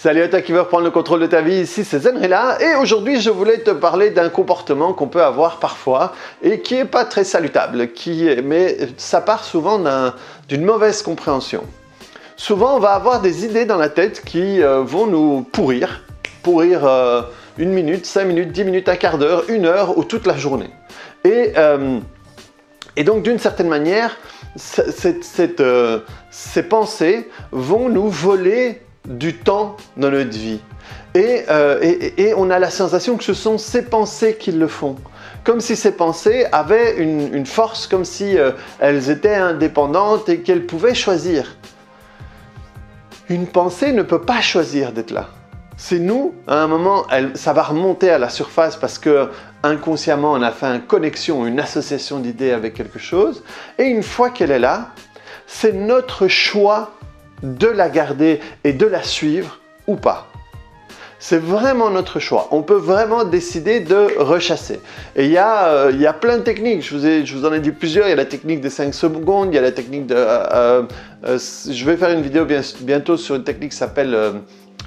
Salut à toi qui veux reprendre le contrôle de ta vie, ici c'est Zenrila et aujourd'hui je voulais te parler d'un comportement qu'on peut avoir parfois et qui n'est pas très salutable, mais ça part souvent d'une mauvaise compréhension. Souvent on va avoir des idées dans la tête qui vont nous pourrir 1 minute, 5 minutes, 10 minutes, un quart d'heure, 1 heure ou toute la journée. Et donc d'une certaine manière, ces pensées vont nous voler du temps dans notre vie. Et on a la sensation que ce sont ces pensées qui le font. Comme si ces pensées avaient une force, comme si elles étaient indépendantes et qu'elles pouvaient choisir. Une pensée ne peut pas choisir d'être là. C'est nous, à un moment, ça va remonter à la surface parce que inconsciemment on a fait une connexion, une association d'idées avec quelque chose. Et une fois qu'elle est là, c'est notre choix de la garder et de la suivre ou pas. C'est vraiment notre choix. On peut vraiment décider de rechasser. Et il y a plein de techniques. Je vous en ai dit plusieurs. Il y a la technique des 5 secondes. Il y a la technique de... je vais faire une vidéo bientôt sur une technique qui s'appelle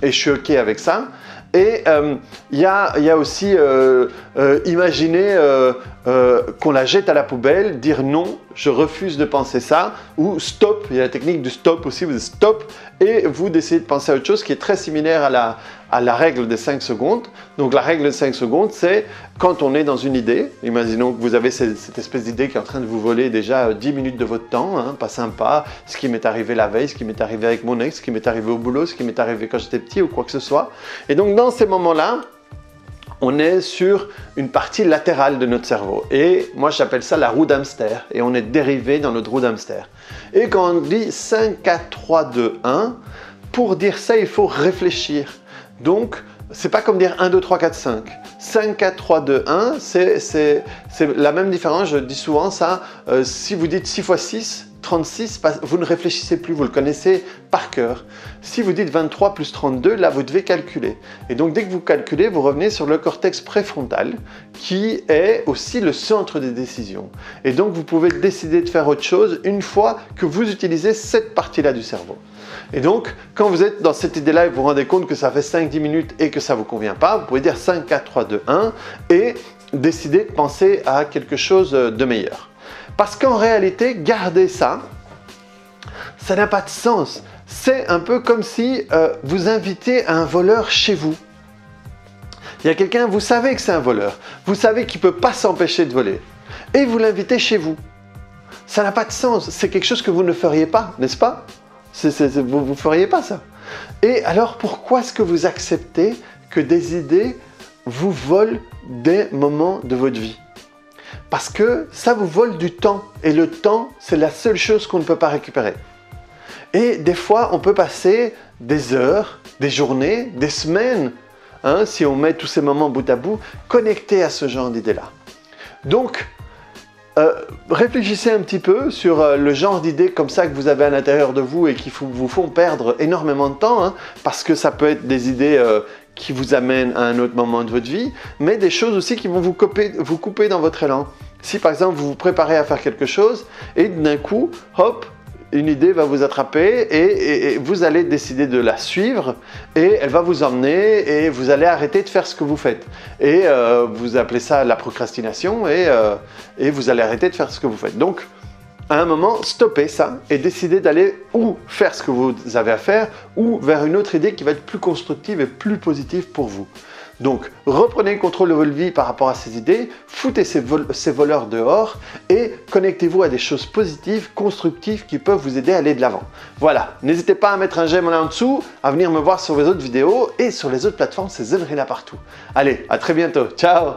et je suis OK avec ça. Et il y a aussi imaginer qu'on la jette à la poubelle, dire non, je refuse de penser ça, ou stop, il y a la technique du stop aussi, vous dites stop, et vous décidez de penser à autre chose qui est très similaire à la règle des 5 secondes. Donc la règle des 5 secondes, c'est quand on est dans une idée, imaginons que vous avez cette espèce d'idée qui est en train de vous voler déjà 10 minutes de votre temps, hein, pas sympa, ce qui m'est arrivé la veille, ce qui m'est arrivé avec mon ex, ce qui m'est arrivé au boulot, ce qui m'est arrivé quand j'étais petit ou quoi que ce soit. Et donc dans ces moments-là, on est sur une partie latérale de notre cerveau. Et moi, j'appelle ça la roue d'hamster. Et on est dérivé dans notre roue d'hamster. Et quand on dit 5, 4, 3, 2, 1, pour dire ça, il faut réfléchir. Donc, c'est pas comme dire 1, 2, 3, 4, 5. 5, 4, 3, 2, 1, c'est la même différence. Je dis souvent ça. Si vous dites 6 x 6, 36, vous ne réfléchissez plus, vous le connaissez par cœur. Si vous dites 23 plus 32, là vous devez calculer. Et donc dès que vous calculez, vous revenez sur le cortex préfrontal qui est aussi le centre des décisions. Et donc vous pouvez décider de faire autre chose une fois que vous utilisez cette partie-là du cerveau. Et donc quand vous êtes dans cette idée-là et vous vous rendez compte que ça fait 5-10 minutes et que ça ne vous convient pas, vous pouvez dire 5, 4, 3, 2, 1 et décider de penser à quelque chose de meilleur. Parce qu'en réalité, garder ça, ça n'a pas de sens. C'est un peu comme si vous invitez un voleur chez vous. Il y a quelqu'un, vous savez que c'est un voleur. Vous savez qu'il ne peut pas s'empêcher de voler. Et vous l'invitez chez vous. Ça n'a pas de sens. C'est quelque chose que vous ne feriez pas, n'est-ce pas? Vous ne feriez pas ça. Et alors, pourquoi est-ce que vous acceptez que des idées vous volent des moments de votre vie? Parce que ça vous vole du temps. Et le temps, c'est la seule chose qu'on ne peut pas récupérer. Et des fois, on peut passer des heures, des journées, des semaines, hein, si on met tous ces moments bout à bout, connectés à ce genre d'idées-là. Donc, réfléchissez un petit peu sur le genre d'idées comme ça que vous avez à l'intérieur de vous et qui vous font perdre énormément de temps, hein, parce que ça peut être des idées qui vous amènent à un autre moment de votre vie, mais des choses aussi qui vont vous couper dans votre élan. Si par exemple vous vous préparez à faire quelque chose et d'un coup, hop, une idée va vous attraper et vous allez décider de la suivre et elle va vous emmener et vous allez arrêter de faire ce que vous faites. Et vous appelez ça la procrastination et vous allez arrêter de faire ce que vous faites. Donc, à un moment, stoppez ça et décidez d'aller ou faire ce que vous avez à faire ou vers une autre idée qui va être plus constructive et plus positive pour vous. Donc, reprenez le contrôle de votre vie par rapport à ces idées, foutez ces voleurs dehors et connectez-vous à des choses positives, constructives qui peuvent vous aider à aller de l'avant. Voilà, n'hésitez pas à mettre un j'aime là en dessous, à venir me voir sur les autres vidéos et sur les autres plateformes, c'est Zenrila partout. Allez, à très bientôt, ciao!